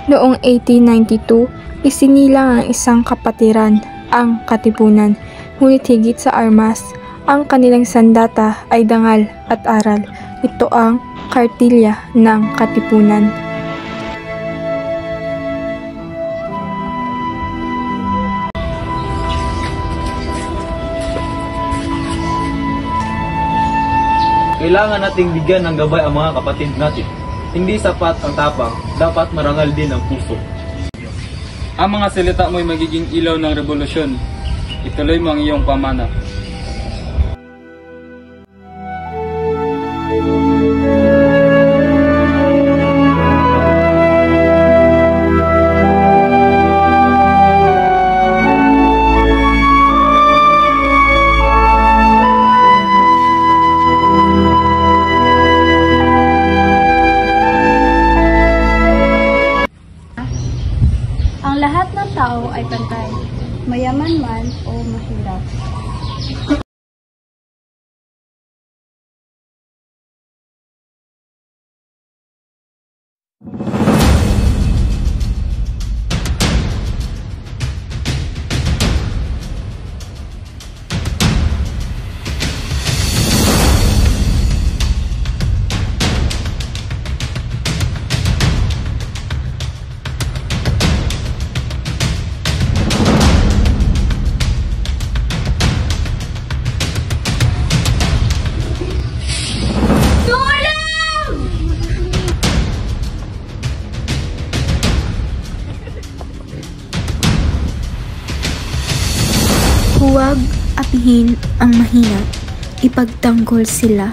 Noong 1892, isinilang ang isang kapatiran, ang Katipunan. Ngunit higit sa armas, ang kanilang sandata ay dangal at aral. Ito ang Kartilya ng Katipunan. Kailangan nating bigyan ng gabay ang mga kapatid natin. Hindi sapat ang tapang, dapat marangal din ang puso. Ang mga salita mo'y magiging ilaw ng revolusyon. Ituloy mo ang iyong pamana. Ang lahat ng tao ay pantay, mayaman man o mahirap. Huwag apihin ang mahina, ipagtanggol sila.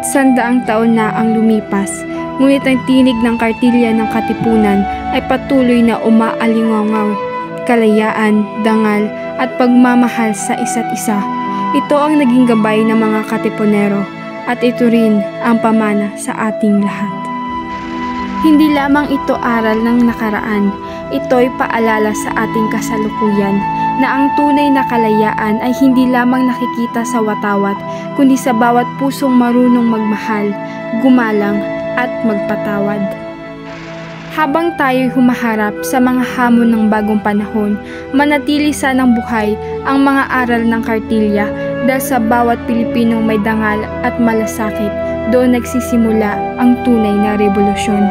Sandaang taon na ang lumipas, ngunit ang tinig ng Kartilya ng Katipunan ay patuloy na umaalingaw, kalayaan, dangal at pagmamahal sa isa't isa. Ito ang naging gabay ng mga Katipunero at ito rin ang pamana sa ating lahat. Hindi lamang ito aral ng nakaraan, ito'y paalala sa ating kasalukuyan na ang tunay na kalayaan ay hindi lamang nakikita sa watawat, kundi sa bawat pusong marunong magmahal, gumalang at magpatawad. Habang tayo'y humaharap sa mga hamon ng bagong panahon, manatili sanang buhay ang mga aral ng Kartilya dahil sa bawat Pilipinong may dangal at malasakit, doon nagsisimula ang tunay na revolusyon.